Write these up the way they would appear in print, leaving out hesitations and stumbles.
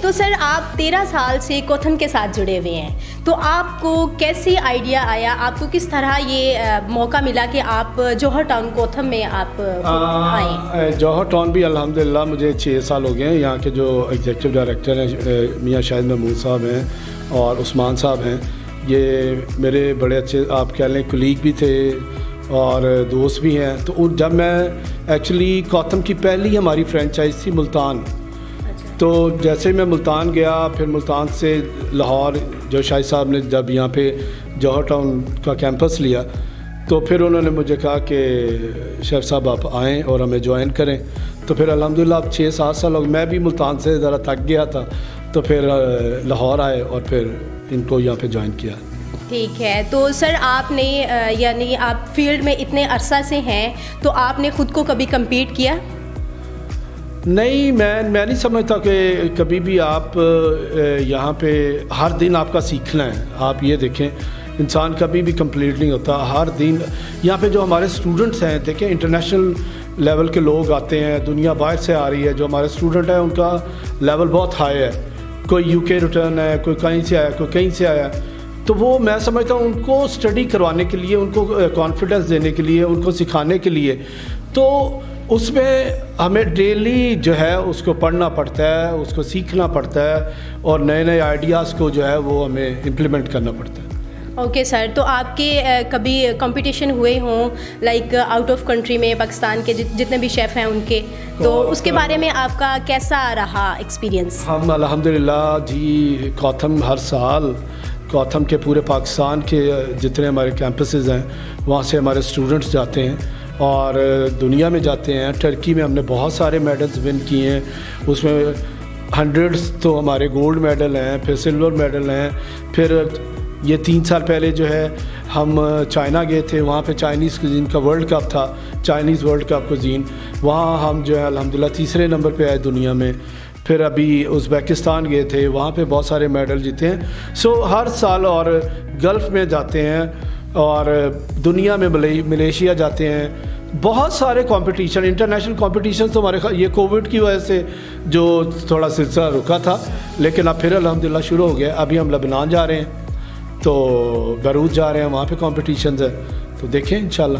تو سر آپ 13 سال سے کوتھم کے ساتھ جڑے ہوئے ہیں، تو آپ کو کیسے آئیڈیا آیا، آپ کو کس طرح یہ موقع ملا کہ آپ جوہر ٹاؤن کوتھم میں آپ آئیں؟ جوہر ٹاؤن بھی الحمدللہ مجھے 6 سال ہو گئے ہیں. یہاں کے جو ایگزیکٹو ڈائریکٹر ہیں میاں شاہد محمود صاحب ہیں اور عثمان صاحب ہیں، یہ میرے بڑے اچھے آپ کہہ لیں کولیگ بھی تھے اور دوست بھی ہیں. تو جب میں ایکچولی کوتھم کی پہلی ہماری فرینچائز تھی ملتان، تو جیسے میں ملتان گیا، پھر ملتان سے لاہور جو شاہد صاحب نے جب یہاں پہ جوہر ٹاؤن کا کیمپس لیا، تو پھر انہوں نے مجھے کہا کہ شیف صاحب آپ آئیں اور ہمیں جوائن کریں. تو پھر الحمدللہ اب 6-7 سال ہو گئے. میں بھی ملتان سے ذرا تھک گیا تھا، تو پھر لاہور آئے اور پھر ان کو یہاں پہ جوائن کیا. ٹھیک ہے. تو سر آپ نے یعنی آپ فیلڈ میں اتنے عرصہ سے ہیں، تو آپ نے خود کو کبھی کمپیٹ کیا؟ نہیں، میں نہیں سمجھتا کہ کبھی بھی آپ یہاں پہ ہر دن آپ کا سیکھنا ہے. آپ یہ دیکھیں انسان کبھی بھی کمپلیٹ نہیں ہوتا. ہر دن یہاں پہ جو ہمارے اسٹوڈنٹس ہیں، دیکھیں انٹرنیشنل لیول کے لوگ آتے ہیں، دنیا باہر سے آ رہی ہے. جو ہمارے اسٹوڈنٹ ہیں ان کا لیول بہت ہائی ہے. کوئی یو کے ریٹرن ہے، کوئی کہیں سے آیا، کوئی کہیں سے آیا. تو وہ میں سمجھتا ہوں ان کو اسٹڈی کروانے کے لیے، ان کو کانفیڈنس دینے کے لیے، ان کو سکھانے کے لیے، تو اس میں ہمیں ڈیلی جو ہے اس کو پڑھنا پڑتا ہے، اس کو سیکھنا پڑتا ہے، اور نئے نئے آئیڈیاز کو جو ہے وہ ہمیں امپلیمنٹ کرنا پڑتا ہے. Okay sir. تو آپ کے کبھی کمپٹیشن ہوئے ہوں لائک آؤٹ آف کنٹری میں، پاکستان کے جتنے بھی شیف ہیں ان کے، تو اس کے بارے میں آپ کا کیسا رہا ایکسپیرینس؟ ہم الحمدللہ جی کوتھم ہر سال کوتھم کے پورے پاکستان کے جتنے ہمارے کیمپسز ہیں وہاں سے ہمارے اسٹوڈنٹس جاتے ہیں اور دنیا میں جاتے ہیں. ٹرکی میں ہم نے بہت سارے میڈلز ون کیے ہیں، اس میں 100 تو ہمارے گولڈ میڈل ہیں، پھر سلور میڈل ہیں. پھر یہ 3 سال پہلے جو ہے ہم چائنا گئے تھے، وہاں پہ چائنیز کوزین کا ورلڈ کپ تھا، چائنیز ورلڈ کپ کوزین، وہاں ہم جو ہے الحمدللہ 3رے نمبر پہ آئے دنیا میں. پھر ابھی ازبیکستان گئے تھے، وہاں پہ بہت سارے میڈل جیتے ہیں. سو ہر سال، اور گلف میں جاتے ہیں اور دنیا میں ملیشیا جاتے ہیں. بہت سارے کمپٹیشن، انٹرنیشنل کمپٹیشن تو ہمارے یہ کووڈ کی وجہ سے جو تھوڑا سلسلہ رکا تھا، لیکن اب پھر الحمدللہ شروع ہو گیا. ابھی ہم لبنان جا رہے ہیں، تو بیروت جا رہے ہیں، وہاں پہ کمپٹیشنز ہیں، تو دیکھیں انشاءاللہ.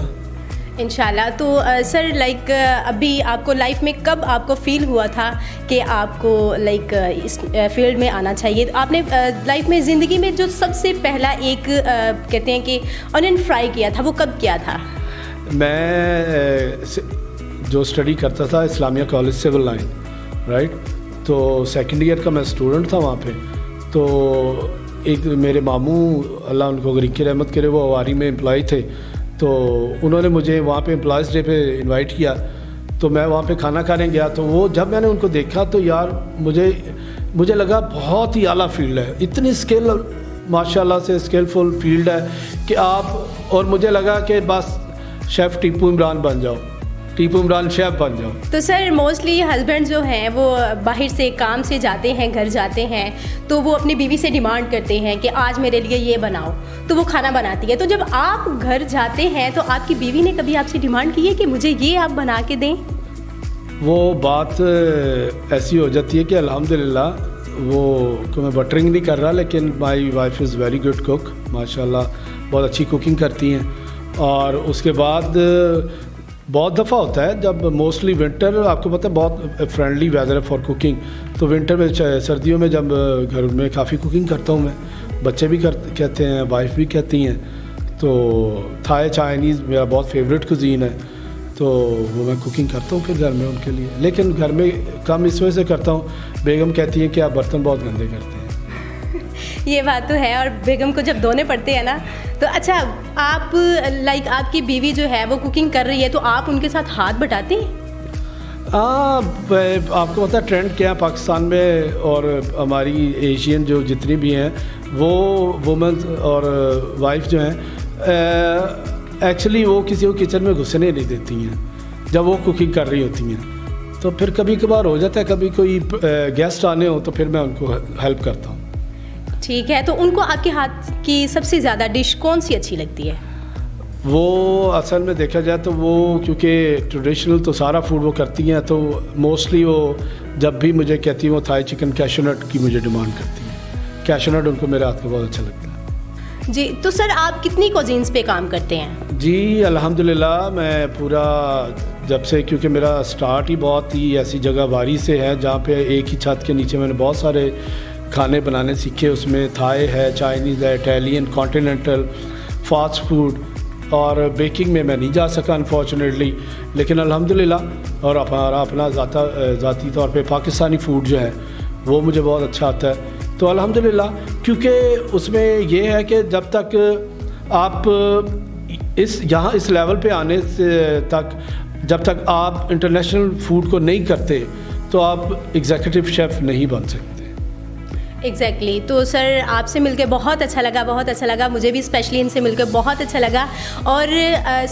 تو سر لائک ابھی آپ کو لائف میں کب آپ کو فیل ہوا تھا کہ آپ کو لائک اس فیلڈ میں آنا چاہیے؟ آپ نے لائف میں زندگی میں جو سب سے پہلا ایک کہتے ہیں کہ آنین فرائی کیا تھا، وہ کب کیا تھا؟ میں جو اسٹڈی کرتا تھا اسلامیہ کالج سول لائن، رائٹ، تو 2nd ایئر کا میں اسٹوڈنٹ تھا وہاں پہ. تو ایک میرے ماموں، اللہ ان کو غریق کی رحمت کرے، وہ اواری میں امپلائی تھے، تو انہوں نے مجھے وہاں پہ امپلائیز ڈے پہ انوائٹ کیا. تو میں وہاں پہ کھانا کھانے گیا، تو وہ جب میں نے ان کو دیکھا تو یار مجھے لگا بہت ہی اعلیٰ فیلڈ ہے، اتنی اسکل ماشاء اللہ سے اسکلفل فیلڈ ہے کہ آپ، اور مجھے لگا کہ بس شیف ٹیپو عمران بن جاؤ، ٹیپو عمران شیف بن جاؤ. تو سر موسٹلی ہسبینڈ جو ہیں وہ باہر سے کام سے جاتے ہیں، گھر جاتے ہیں، تو وہ اپنی بیوی سے ڈیمانڈ کرتے ہیں کہ آج میرے لیے یہ بناؤ، تو وہ کھانا بناتی ہے. تو جب آپ گھر جاتے ہیں تو آپ کی بیوی نے کبھی آپ سے ڈیمانڈ کی ہے کہ مجھے یہ آپ بنا کے دیں؟ وہ بات ایسی ہو جاتی ہے کہ الحمدللہ وہ میں بٹرنگ نہیں کر رہا، لیکن my wife is very good cook, ماشاء اللہ بہت اچھی کوکنگ کرتی ہیں. اور اس کے بعد بہت دفعہ ہوتا ہے جب موسٹلی ونٹر، آپ کو پتہ ہے بہت فرینڈلی ویدر ہے فار کوکنگ، تو ونٹر میں سردیوں میں جب گھر میں کافی کوکنگ کرتا ہوں میں، بچے بھی کہتے ہیں، وائف بھی کہتی ہیں. تو تھائی چائنیز میرا بہت فیوریٹ کوزین ہے، تو وہ میں کوکنگ کرتا ہوں پھر گھر میں ان کے لیے. لیکن گھر میں کم اس وجہ سے کرتا ہوں، بیگم کہتی ہے کہ آپ برتن بہت گندے کرتے ہیں. یہ بات تو ہے، اور بیگم کو جب دھونے پڑتے ہیں نا. تو اچھا، آپ لائک آپ کی بیوی جو ہے وہ کوکنگ کر رہی ہے، تو آپ ان کے ساتھ ہاتھ بٹاتے ہیں؟ آپ کو پتہ ہے ٹرینڈ کیا ہے پاکستان میں، اور ہماری ایشین جو جتنی بھی ہیں وہ وومنس اور وائف جو ہیں ایکچولی وہ کسی کو کچن میں گھسنے نہیں دیتی ہیں جب وہ کوکنگ کر رہی ہوتی ہیں. تو پھر کبھی کبھار ہو جاتا ہے، کبھی کوئی گیسٹ آنے ہو تو پھر میں ان کو ہیلپ کرتا ہوں. ٹھیک ہے. تو ان کو آپ کے ہاتھ کی سب سے زیادہ ڈش کون سی اچھی لگتی ہے؟ وہ اصل میں دیکھا جائے تو وہ کیونکہ ٹریڈیشنل تو سارا فوڈ وہ کرتی ہیں، تو موسٹلی وہ جب بھی مجھے کہتی ہیں وہ تھائی چکن کیشو نٹ کی مجھے ڈیمانڈ کرتی ہیں. کیشو نٹ ان کو میرے ہاتھ کا بہت اچھا لگتا ہے. جی تو سر آپ کتنی کوزینس پہ کام کرتے ہیں؟ جی الحمدللہ میں پورا جب سے، کیونکہ میرا سٹارٹ ہی بہت ہی ایسی جگہ واری سے ہے جہاں پہ ایک ہی چھت کے نیچے میں نے بہت سارے کھانے بنانے سیکھے. اس میں تھائی ہے، چائنیز ہے، اٹیلین، کانٹیننٹل، فاسٹ فوڈ، اور بیکنگ میں نہیں جا سکا انفارچونیٹلی، لیکن الحمدللہ. اور اپنا ذاتی طور پہ پاکستانی فوڈ جو ہے وہ مجھے بہت اچھا آتا ہے. تو الحمدللہ، کیونکہ اس میں یہ ہے کہ جب تک آپ اس لیول پہ آنے سے تک، جب تک آپ انٹرنیشنل فوڈ کو نہیں کرتے تو آپ ایگزیکٹو شیف نہیں بن سکتے. ایگزیکٹلی. تو سر آپ سے مل کے بہت اچھا لگا، مجھے بھی اسپیشلی ان سے مل کے بہت اچھا لگا. اور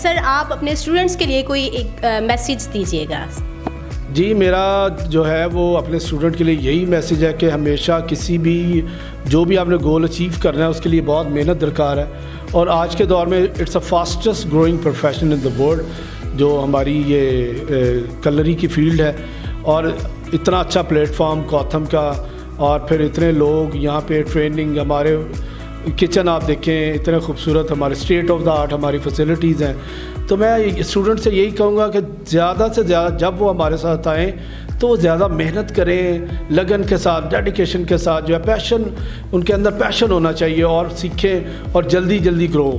سر آپ اپنے اسٹوڈنٹس کے لیے کوئی ایک میسیج دیجیے گا. جی میرا جو ہے وہ اپنے اسٹوڈنٹ کے لیے یہی میسیج ہے کہ ہمیشہ کسی بھی جو بھی آپ نے گول اچیو کرنا ہے اس کے لیے بہت محنت درکار ہے. اور آج کے دور میں it's a fastest growing profession in the world جو ہماری یہ کلری کی فیلڈ ہے. اور اتنا اچھا پلیٹ فارم کوتھم کا، اور پھر اتنے لوگ یہاں پہ ٹریننگ، ہمارے کچن آپ دیکھیں اتنے خوبصورت، ہمارے اسٹیٹ آف دا آرٹ ہماری فیسلٹیز ہیں. تو میں اسٹوڈنٹ سے یہی کہوں گا کہ زیادہ سے زیادہ جب وہ ہمارے ساتھ آئیں تو وہ زیادہ محنت کریں، لگن کے ساتھ، ڈیڈیکیشن کے ساتھ، جو ہے پیشن، ان کے اندر پیشن ہونا چاہیے، اور سیکھیں اور جلدی گرو.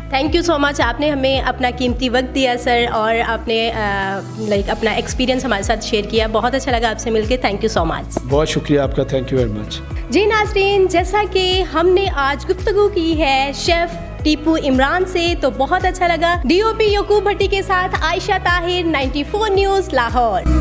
تھینک یو سو مچ. آپ نے ہمیں اپنا قیمتی وقت دیا سر، اور آپ نے اپنا ایکسپیرینس ہمارے ساتھ شیئر کیا. بہت اچھا لگا آپ سے مل کے. Thank you so much. بہت شکریہ آپ کا. Thank you very much. جی ناظرین، جیسا کہ ہم نے آج گفتگو کی ہے شیف ٹیپو عمران سے، تو بہت اچھا لگا. ڈی او پی یعقوب بھٹی کے ساتھ عائشہ طاہر، 94 نیوز لاہور.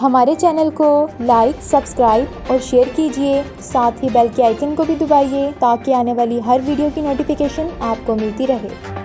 ہمارے چینل کو لائک، سبسکرائب اور شیئر کیجیے. ساتھ ہی بیل کے آئیکن کو بھی دبائیے تاکہ آنے والی ہر ویڈیو کی نوٹیفیکیشن آپ کو ملتی رہے.